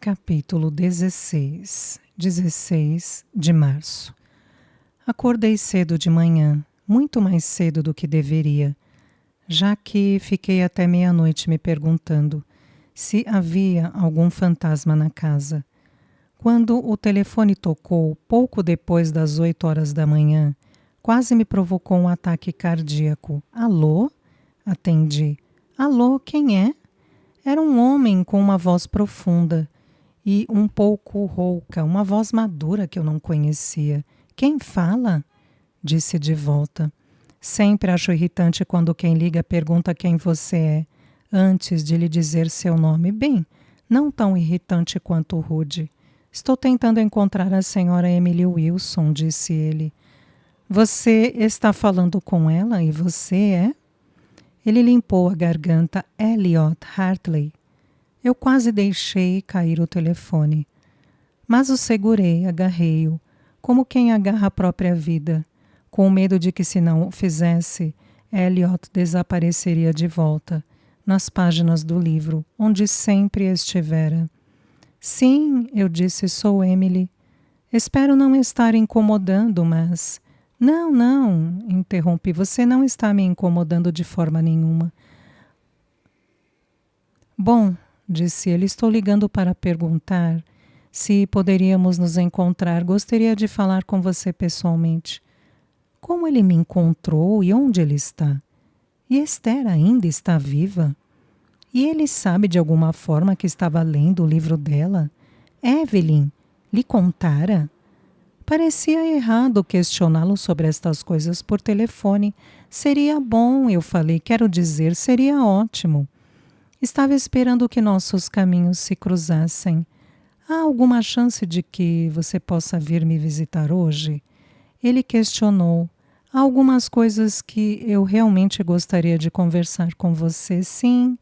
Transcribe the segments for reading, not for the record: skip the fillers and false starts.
Capítulo 16, 16 de março. Acordei cedo de manhã, muito mais cedo do que deveria, já que fiquei até meia-noite me perguntando se havia algum fantasma na casa. Quando o telefone tocou, pouco depois das 8 horas da manhã, quase me provocou um ataque cardíaco. Alô? Atendi. Alô, quem é? Era um homem com uma voz profunda e um pouco rouca, uma voz madura que eu não conhecia. Quem fala? Disse de volta. Sempre acho irritante quando quem liga pergunta quem você é, antes de lhe dizer seu nome. Bem, não tão irritante quanto rude. Estou tentando encontrar a senhora Emily Wilson, disse ele. Você está falando com ela e você é? Ele limpou a garganta. Elliot Hartley. Eu quase deixei cair o telefone. Mas o segurei, agarrei-o, como quem agarra a própria vida, com medo de que, se não o fizesse, Elliot desapareceria de volta, nas páginas do livro, onde sempre estivera. Sim, eu disse, sou Emily. Espero não estar incomodando, mas... Não, interrompi, você não está me incomodando de forma nenhuma. Bom, disse ele, estou ligando para perguntar se poderíamos nos encontrar. Gostaria de falar com você pessoalmente. Como ele me encontrou e onde ele está? E Esther ainda está viva? E ele sabe de alguma forma que estava lendo o livro dela? Evelyn lhe contara? Parecia errado questioná-lo sobre estas coisas por telefone. Seria bom, eu falei, quero dizer, seria ótimo. Estava esperando que nossos caminhos se cruzassem. Há alguma chance de que você possa vir me visitar hoje? Ele questionou. Há algumas coisas que eu realmente gostaria de conversar com você. Sim,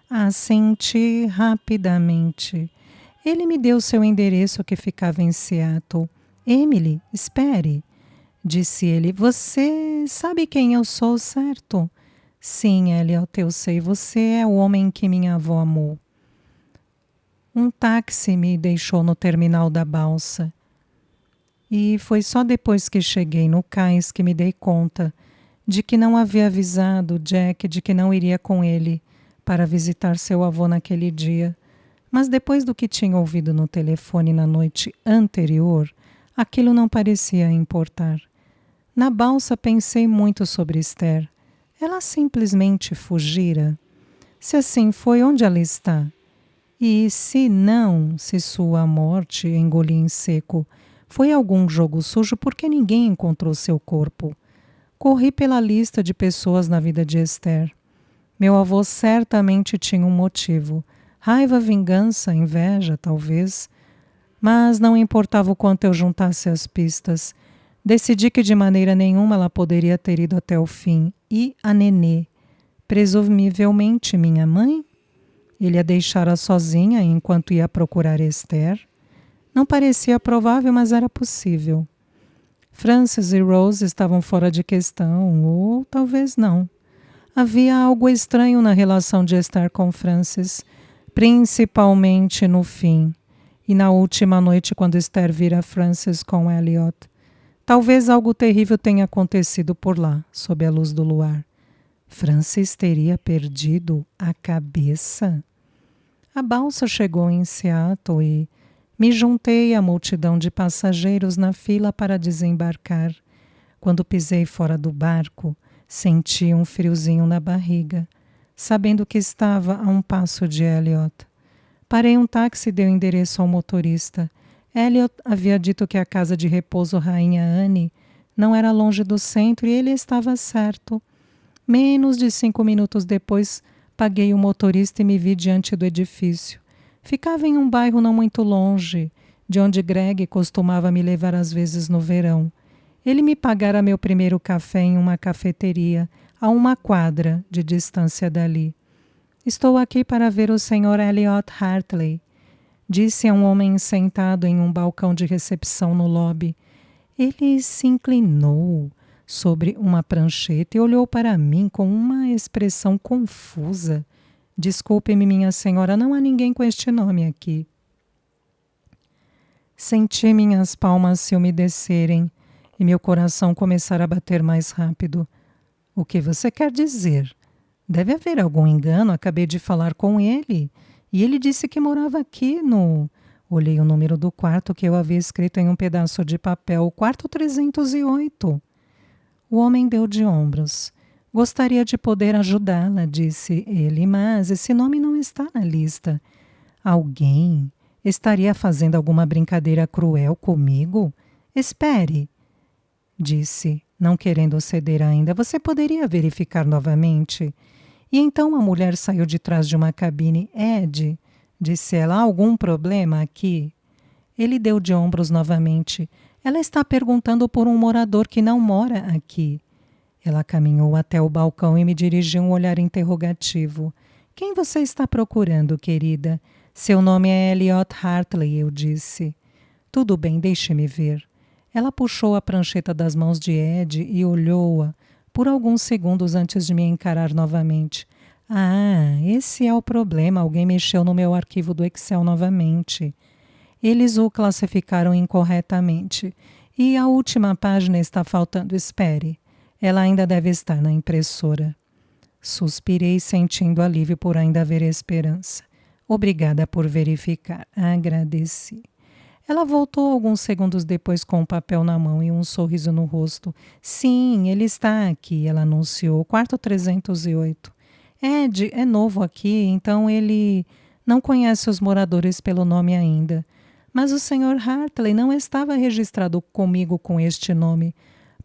assenti rapidamente. Ele me deu seu endereço que ficava em Seattle. Emily, espere, disse ele. Você sabe quem eu sou, certo? Sim, Elliot, eu sei. Você é o homem que minha avó amou. Um táxi me deixou no terminal da balsa. E foi só depois que cheguei no cais que me dei conta de que não havia avisado Jack de que não iria com ele para visitar seu avô naquele dia. Mas depois do que tinha ouvido no telefone na noite anterior, aquilo não parecia importar. Na balsa pensei muito sobre Esther. Ela simplesmente fugira? Se assim foi, onde ela está? E se não, se sua morte, engoli em seco, foi algum jogo sujo, porque ninguém encontrou seu corpo? Corri pela lista de pessoas na vida de Esther. Meu avô certamente tinha um motivo. Raiva, vingança, inveja, talvez. Mas não importava o quanto eu juntasse as pistas. Decidi que de maneira nenhuma ela poderia ter ido até o fim. E a Nenê? Presumivelmente minha mãe? Ele a deixara sozinha enquanto ia procurar Esther? Não parecia provável, mas era possível. Frances e Rose estavam fora de questão, ou talvez não. Havia algo estranho na relação de Esther com Frances, principalmente no fim, e na última noite quando Esther vira Frances com Elliot. Talvez algo terrível tenha acontecido por lá, sob a luz do luar. Frances teria perdido a cabeça? A balsa chegou em Seattle e me juntei à multidão de passageiros na fila para desembarcar. Quando pisei fora do barco, senti um friozinho na barriga, sabendo que estava a um passo de Elliot. Parei um táxi e dei o endereço ao motorista. Elliot havia dito que a casa de repouso Rainha Anne não era longe do centro e ele estava certo. Menos de 5 minutos depois, paguei o motorista e me vi diante do edifício. Ficava em um bairro não muito longe, de onde Greg costumava me levar às vezes no verão. Ele me pagara meu primeiro café em uma cafeteria, a uma quadra de distância dali. Estou aqui para ver o Sr. Elliot Hartley, disse a um homem sentado em um balcão de recepção no lobby. Ele se inclinou sobre uma prancheta e olhou para mim com uma expressão confusa. Desculpe-me, minha senhora, não há ninguém com este nome aqui. Senti minhas palmas se umedecerem e meu coração começar a bater mais rápido. O que você quer dizer? Deve haver algum engano, acabei de falar com ele. E ele disse que morava aqui no... Olhei o número do quarto que eu havia escrito em um pedaço de papel, o quarto 308. O homem deu de ombros. Gostaria de poder ajudá-la, disse ele, mas esse nome não está na lista. Alguém estaria fazendo alguma brincadeira cruel comigo? Espere, disse, não querendo ceder ainda. Você poderia verificar novamente? E então a mulher saiu de trás de uma cabine. Ed, disse ela, há algum problema aqui? Ele deu de ombros novamente. Ela está perguntando por um morador que não mora aqui. Ela caminhou até o balcão e me dirigiu um olhar interrogativo. Quem você está procurando, querida? Seu nome é Elliot Hartley, eu disse. Tudo bem, deixe-me ver. Ela puxou a prancheta das mãos de Ed e olhou-a por alguns segundos antes de me encarar novamente. Ah, esse é o problema. Alguém mexeu no meu arquivo do Excel novamente. Eles o classificaram incorretamente. E a última página está faltando. Espere. Ela ainda deve estar na impressora. Suspirei, sentindo alívio por ainda haver esperança. Obrigada por verificar. Agradeci. Ela voltou alguns segundos depois com o papel na mão e um sorriso no rosto. Sim, ele está aqui, ela anunciou. Quarto 308. Ed é novo aqui, então ele não conhece os moradores pelo nome ainda. Mas o Sr. Hartley não estava registrado comigo com este nome.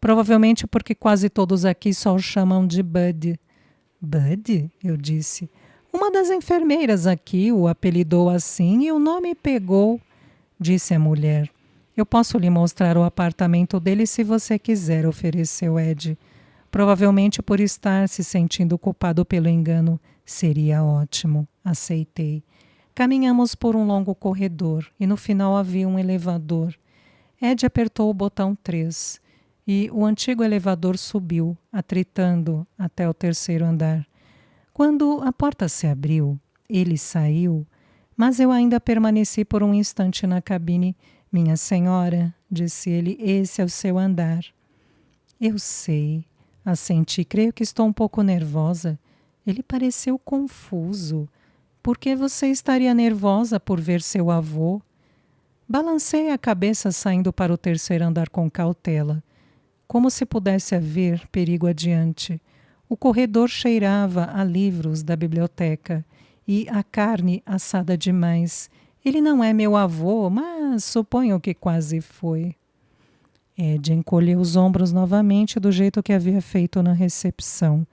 Provavelmente porque quase todos aqui só o chamam de Bud. Bud? Eu disse. Uma das enfermeiras aqui o apelidou assim e o nome pegou, disse a mulher. Eu posso lhe mostrar o apartamento dele se você quiser, ofereceu Ed. Provavelmente por estar se sentindo culpado pelo engano. Seria ótimo. Aceitei. Caminhamos por um longo corredor e no final havia um elevador. Ed apertou o botão 3 e o antigo elevador subiu, atritando até o terceiro andar. Quando a porta se abriu, ele saiu, mas eu ainda permaneci por um instante na cabine. Minha senhora, disse ele, esse é o seu andar. Eu sei, assenti, creio que estou um pouco nervosa. Ele pareceu confuso. Por que você estaria nervosa por ver seu avô? Balancei a cabeça saindo para o terceiro andar com cautela, como se pudesse haver perigo adiante. O corredor cheirava a livros da biblioteca e a carne assada demais. Ele não é meu avô, mas suponho que quase foi. Ed encolheu os ombros novamente do jeito que havia feito na recepção.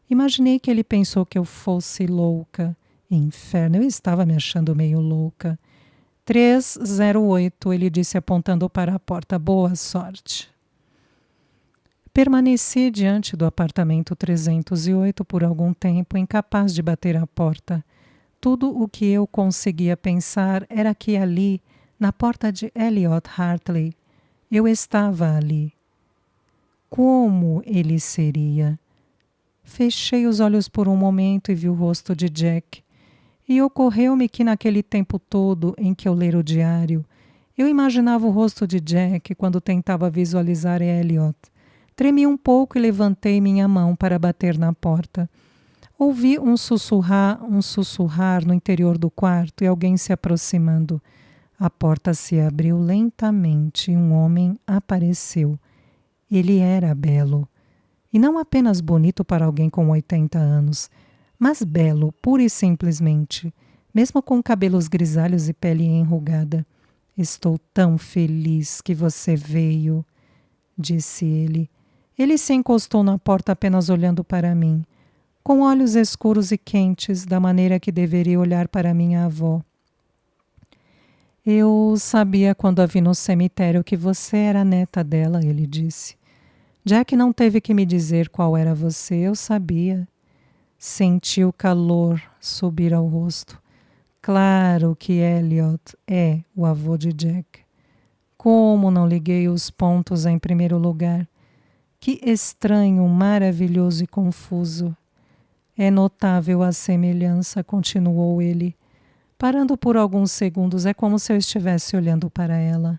Imaginei que ele pensou que eu fosse louca. Inferno, eu estava me achando meio louca. 308, ele disse apontando para a porta. Boa sorte. Permaneci diante do apartamento 308 por algum tempo, incapaz de bater a porta. Tudo o que eu conseguia pensar era que ali, na porta de Elliot Hartley, eu estava ali. Como ele seria? Fechei os olhos por um momento e vi o rosto de Jack. E ocorreu-me que naquele tempo todo em que eu ler o diário, eu imaginava o rosto de Jack quando tentava visualizar Elliot. Tremi um pouco e levantei minha mão para bater na porta. Ouvi um sussurrar no interior do quarto e alguém se aproximando. A porta se abriu lentamente e um homem apareceu. Ele era belo. E não apenas bonito para alguém com 80 anos, mas belo, pura e simplesmente, mesmo com cabelos grisalhos e pele enrugada. Estou tão feliz que você veio, disse ele. Ele se encostou na porta apenas olhando para mim, com olhos escuros e quentes, da maneira que deveria olhar para minha avó. Eu sabia quando a vi no cemitério que você era a neta dela, ele disse. Jack não teve que me dizer qual era você, eu sabia. Senti o calor subir ao rosto. Claro que Elliot é o avô de Jack. Como não liguei os pontos em primeiro lugar? Que estranho, maravilhoso e confuso. É notável a semelhança, continuou ele. Parando por alguns segundos, é como se eu estivesse olhando para ela.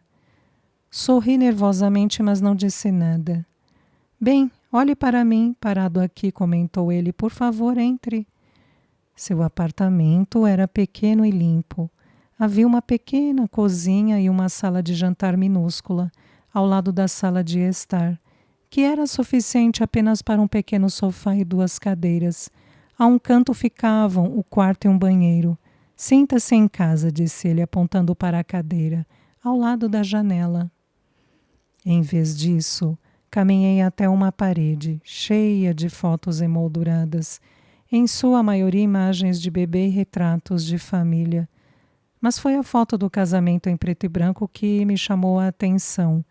Sorri nervosamente, mas não disse nada. Bem, olhe para mim, parado aqui, comentou ele. Por favor, entre. Seu apartamento era pequeno e limpo. Havia uma pequena cozinha e uma sala de jantar minúscula, ao lado da sala de estar, que era suficiente apenas para um pequeno sofá e 2 cadeiras. A um canto ficavam o quarto e um banheiro. Sinta-se em casa, disse ele, apontando para a cadeira, ao lado da janela. Em vez disso, caminhei até uma parede, cheia de fotos emolduradas, em sua maioria imagens de bebê e retratos de família. Mas foi a foto do casamento em preto e branco que me chamou a atenção.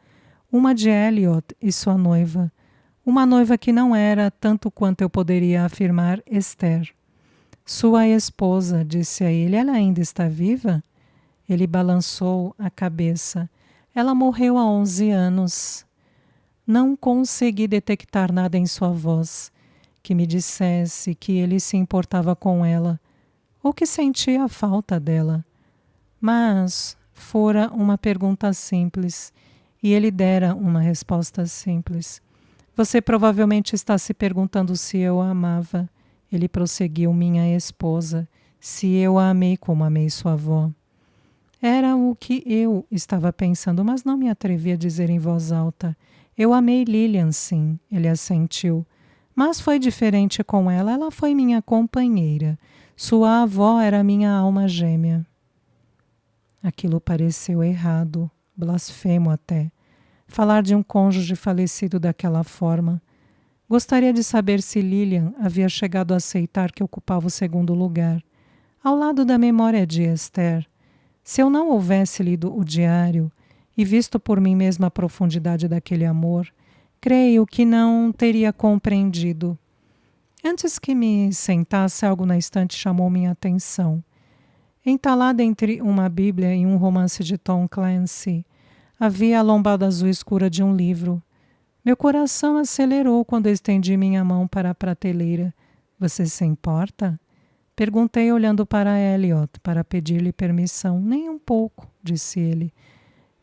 Uma de Elliot e sua noiva. Uma noiva que não era, tanto quanto eu poderia afirmar, Esther. Sua esposa, disse a ele, ela ainda está viva? Ele balançou a cabeça. Ela morreu há 11 anos. Não consegui detectar nada em sua voz que me dissesse que ele se importava com ela ou que sentia a falta dela. Mas fora uma pergunta simples e ele dera uma resposta simples. Você provavelmente está se perguntando se eu a amava. Ele prosseguiu, minha esposa, se eu a amei como amei sua avó. Era o que eu estava pensando, mas não me atrevi a dizer em voz alta. Eu amei Lilian, sim, ele assentiu. Mas foi diferente com ela, ela foi minha companheira. Sua avó era minha alma gêmea. Aquilo pareceu errado, blasfemo até. Falar de um cônjuge falecido daquela forma. Gostaria de saber se Lilian havia chegado a aceitar que ocupava o segundo lugar, ao lado da memória de Esther. Se eu não houvesse lido o diário e visto por mim mesma a profundidade daquele amor, creio que não teria compreendido. Antes que me sentasse, algo na estante chamou minha atenção. Entalada entre uma Bíblia e um romance de Tom Clancy, havia a lombada azul escura de um livro. Meu coração acelerou quando estendi minha mão para a prateleira. Você se importa? Perguntei olhando para Elliot para pedir-lhe permissão. Nem um pouco, disse ele.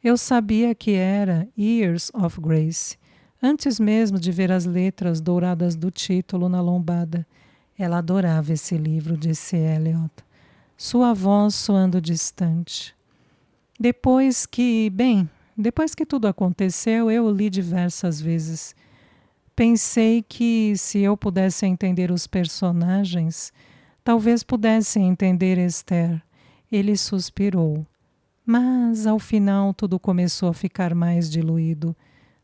Eu sabia que era Years of Grace, antes mesmo de ver as letras douradas do título na lombada. Ela adorava esse livro, disse Elliot, sua voz soando distante. Depois que tudo aconteceu, eu o li diversas vezes. Pensei que se eu pudesse entender os personagens, talvez pudesse entender Esther. Ele suspirou. Mas, ao final, tudo começou a ficar mais diluído,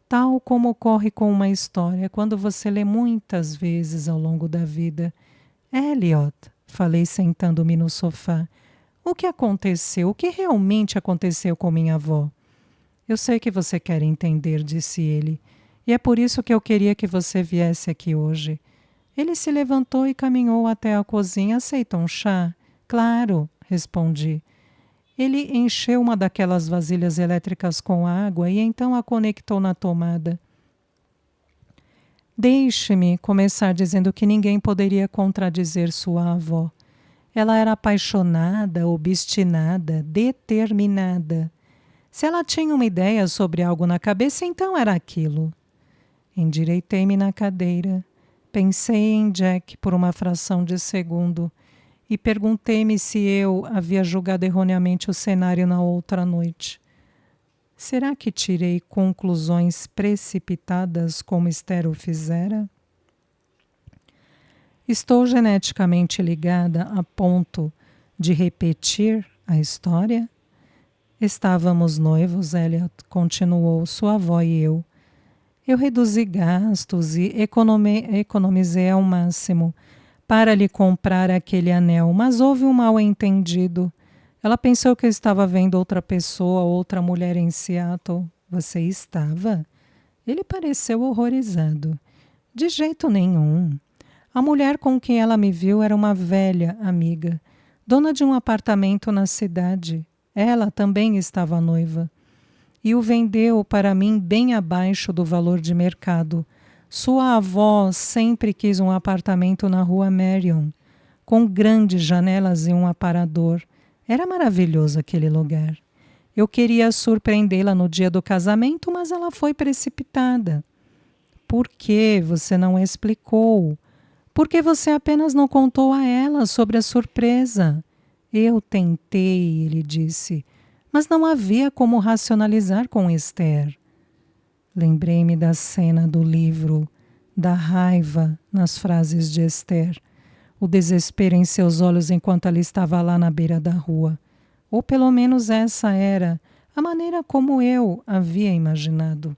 tal como ocorre com uma história quando você lê muitas vezes ao longo da vida. Elliot, falei sentando-me no sofá, o que aconteceu? O que realmente aconteceu com minha avó? Eu sei que você quer entender, disse ele, e é por isso que eu queria que você viesse aqui hoje. Ele se levantou e caminhou até a cozinha. Aceita um chá? Claro, respondi. Ele encheu uma daquelas vasilhas elétricas com água e então a conectou na tomada. Deixe-me começar dizendo que ninguém poderia contradizer sua avó. Ela era apaixonada, obstinada, determinada. Se ela tinha uma ideia sobre algo na cabeça, então era aquilo. Endireitei-me na cadeira. Pensei em Jack por uma fração de segundo e perguntei-me se eu havia julgado erroneamente o cenário na outra noite. Será que tirei conclusões precipitadas como Esther o fizera? Estou geneticamente ligada a ponto de repetir a história? Estávamos noivos, Elliot, continuou, sua avó e eu. Eu reduzi gastos e economizei ao máximo para lhe comprar aquele anel, mas houve um mal-entendido. Ela pensou que eu estava vendo outra pessoa, outra mulher em Seattle. Você estava? Ele pareceu horrorizado. De jeito nenhum. A mulher com quem ela me viu era uma velha amiga, dona de um apartamento na cidade. Ela também estava noiva. E o vendeu para mim bem abaixo do valor de mercado. Sua avó sempre quis um apartamento na rua Marion, com grandes janelas e um aparador. Era maravilhoso aquele lugar. Eu queria surpreendê-la no dia do casamento, mas ela foi precipitada. Por que você não explicou? Por que você apenas não contou a ela sobre a surpresa? Eu tentei, ele disse, mas não havia como racionalizar com Esther. Lembrei-me da cena do livro, da raiva nas frases de Esther, o desespero em seus olhos enquanto ela estava lá na beira da rua. Ou pelo menos essa era a maneira como eu havia imaginado.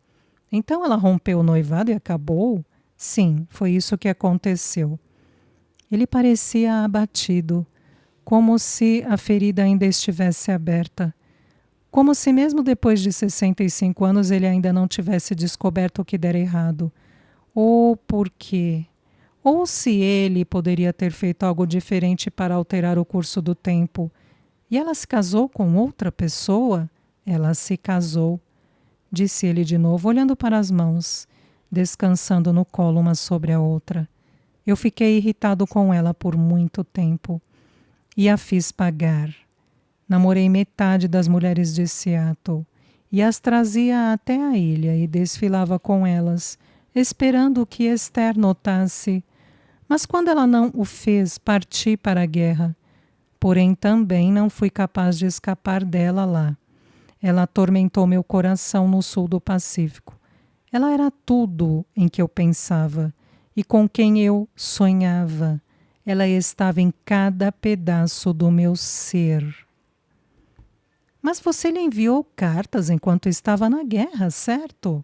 Então ela rompeu o noivado e acabou? Sim, foi isso que aconteceu. Ele parecia abatido, como se a ferida ainda estivesse aberta. Como se mesmo depois de 65 anos ele ainda não tivesse descoberto o que dera errado. Ou por quê? Ou se ele poderia ter feito algo diferente para alterar o curso do tempo. E ela se casou com outra pessoa? Ela se casou, disse ele de novo, olhando para as mãos, descansando no colo uma sobre a outra. Eu fiquei irritado com ela por muito tempo e a fiz pagar. Namorei metade das mulheres de Seattle e as trazia até a ilha e desfilava com elas, esperando que Esther notasse. Mas quando ela não o fez, parti para a guerra. Porém, também não fui capaz de escapar dela lá. Ela atormentou meu coração no sul do Pacífico. Ela era tudo em que eu pensava e com quem eu sonhava. Ela estava em cada pedaço do meu ser. Mas você lhe enviou cartas enquanto estava na guerra, certo?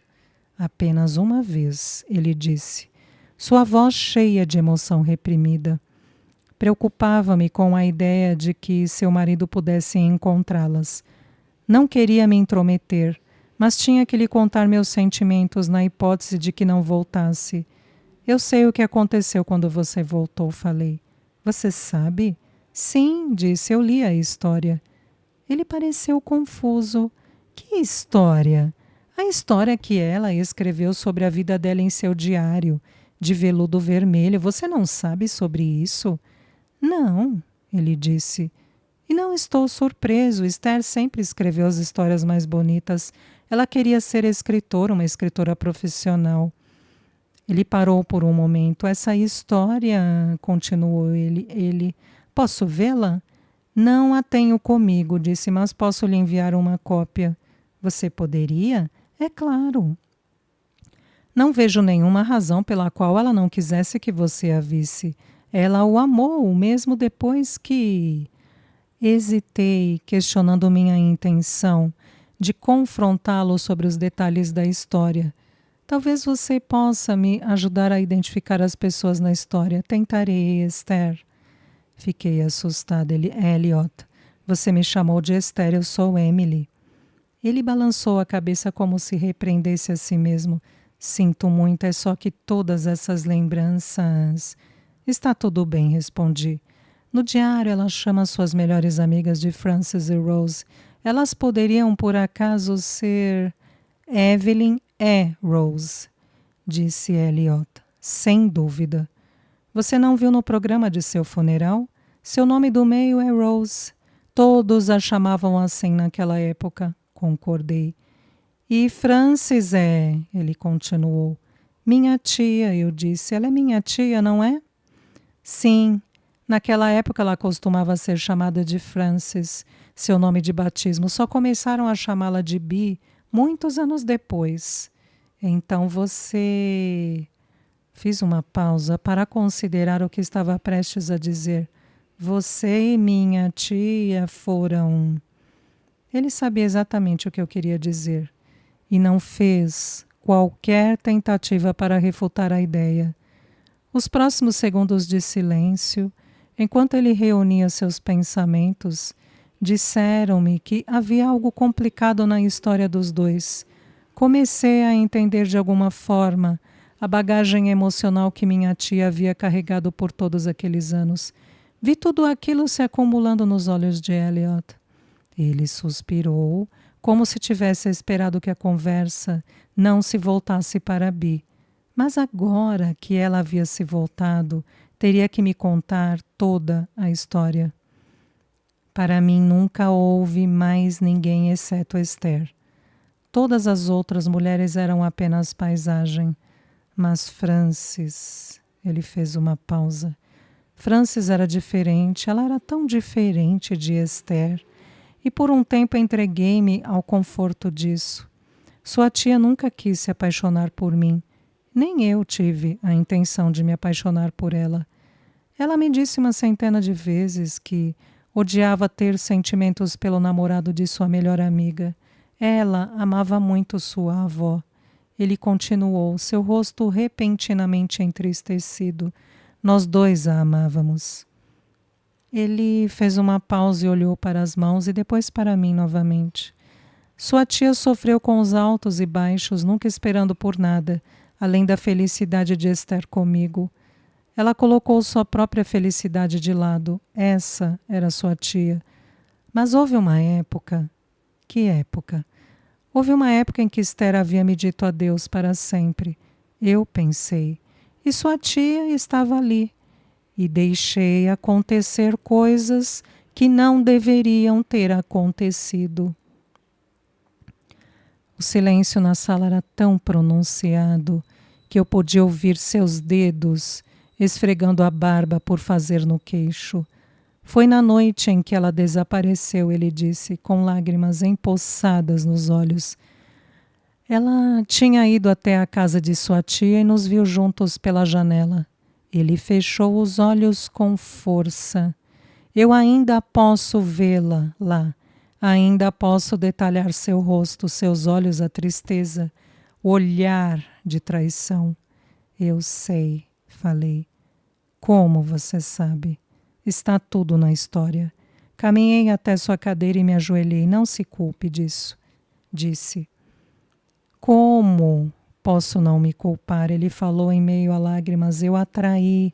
Apenas uma vez, ele disse, sua voz cheia de emoção reprimida. Preocupava-me com a ideia de que seu marido pudesse encontrá-las. Não queria me intrometer, mas tinha que lhe contar meus sentimentos na hipótese de que não voltasse. Eu sei o que aconteceu quando você voltou, falei. Você sabe? Sim, disse, eu li a história. Ele pareceu confuso. Que história? A história que ela escreveu sobre a vida dela em seu diário, de veludo vermelho. Você não sabe sobre isso? Não, ele disse. E não estou surpreso. Esther sempre escreveu as histórias mais bonitas. Ela queria ser escritora, uma escritora profissional. Ele parou por um momento. Essa história, continuou ele. Posso vê-la? Não a tenho comigo, disse, mas posso lhe enviar uma cópia. Você poderia? É claro. Não vejo nenhuma razão pela qual ela não quisesse que você a visse. Ela o amou, mesmo depois que... Hesitei, questionando minha intenção de confrontá-lo sobre os detalhes da história. Talvez você possa me ajudar a identificar as pessoas na história. Tentarei, Esther. Fiquei assustada. Elliot, você me chamou de Esther, eu sou Emily. Ele balançou a cabeça como se repreendesse a si mesmo. Sinto muito, é só que todas essas lembranças... Está tudo bem, respondi. No diário, ela chama suas melhores amigas de Frances e Rose. Elas poderiam, por acaso, ser... Evelyn é Rose, disse Elliot, sem dúvida. Você não viu no programa de seu funeral? Seu nome do meio é Rose. Todos a chamavam assim naquela época, concordei. E Frances é, ele continuou. Minha tia, eu disse. Ela é minha tia, não é? Sim. Naquela época ela costumava ser chamada de Frances, seu nome de batismo. Só começaram a chamá-la de Bee muitos anos depois. Então você... Fiz uma pausa para considerar o que estava prestes a dizer. Você e minha tia foram... Ele sabia exatamente o que eu queria dizer e não fez qualquer tentativa para refutar a ideia. Os próximos segundos de silêncio, enquanto ele reunia seus pensamentos, disseram-me que havia algo complicado na história dos dois. Comecei a entender de alguma forma a bagagem emocional que minha tia havia carregado por todos aqueles anos. Vi tudo aquilo se acumulando nos olhos de Elliot. Ele suspirou, como se tivesse esperado que a conversa não se voltasse para Bee. Mas agora que ela havia se voltado, teria que me contar toda a história. Para mim nunca houve mais ninguém exceto Esther. Todas as outras mulheres eram apenas paisagem. Mas Frances, ele fez uma pausa. Frances era diferente, ela era tão diferente de Esther. E por um tempo entreguei-me ao conforto disso. Sua tia nunca quis se apaixonar por mim. Nem eu tive a intenção de me apaixonar por ela. Ela me disse uma centena de vezes que odiava ter sentimentos pelo namorado de sua melhor amiga. Ela amava muito sua avó. Ele continuou, seu rosto repentinamente entristecido. Nós dois a amávamos. Ele fez uma pausa e olhou para as mãos e depois para mim novamente. Sua tia sofreu com os altos e baixos, nunca esperando por nada, além da felicidade de Esther comigo. Ela colocou sua própria felicidade de lado. Essa era sua tia. Mas houve uma época... Que época? Houve uma época em que Esther havia me dito adeus para sempre. Eu pensei. E sua tia estava ali. E deixei acontecer coisas que não deveriam ter acontecido. O silêncio na sala era tão pronunciado que eu podia ouvir seus dedos esfregando a barba por fazer no queixo. Foi na noite em que ela desapareceu, ele disse, com lágrimas empoçadas nos olhos. Ela tinha ido até a casa de sua tia e nos viu juntos pela janela. Ele fechou os olhos com força. Eu ainda posso vê-la lá. Ainda posso detalhar seu rosto, seus olhos, a tristeza, o olhar de traição. Eu sei, falei. Como você sabe? Está tudo na história. Caminhei até sua cadeira e me ajoelhei. Não se culpe disso, disse. Como posso não me culpar? Ele falou em meio a lágrimas. Eu a traí.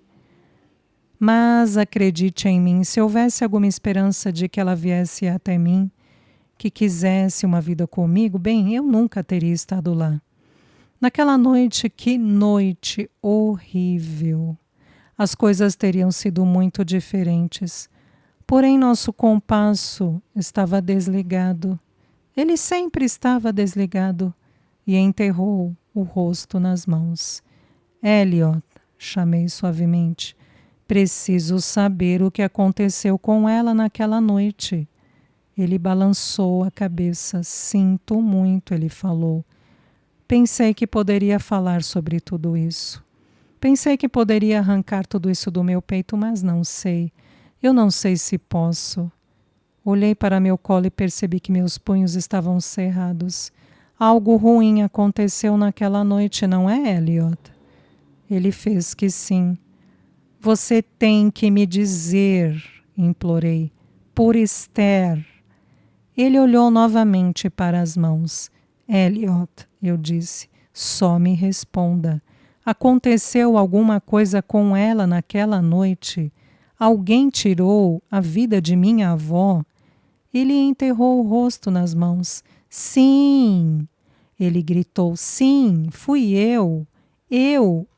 Mas acredite em mim, se houvesse alguma esperança de que ela viesse até mim, que quisesse uma vida comigo, bem, eu nunca teria estado lá. Naquela noite, que noite horrível! As coisas teriam sido muito diferentes. Porém, nosso compasso estava desligado. Ele sempre estava desligado e enterrou o rosto nas mãos. Elliot, chamei suavemente, preciso saber o que aconteceu com ela naquela noite. Ele balançou a cabeça. Sinto muito, ele falou. Pensei que poderia falar sobre tudo isso. Pensei que poderia arrancar tudo isso do meu peito, mas não sei. Eu não sei se posso. Olhei para meu colo e percebi que meus punhos estavam cerrados. Algo ruim aconteceu naquela noite, não é, Elliot? Ele fez que sim. Você tem que me dizer, implorei. Por Esther. Ele olhou novamente para as mãos. Elliot, eu disse, só me responda. Aconteceu alguma coisa com ela naquela noite? Alguém tirou a vida de minha avó? Ele enterrou o rosto nas mãos. Sim! Ele gritou, sim, fui eu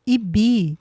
e Bi.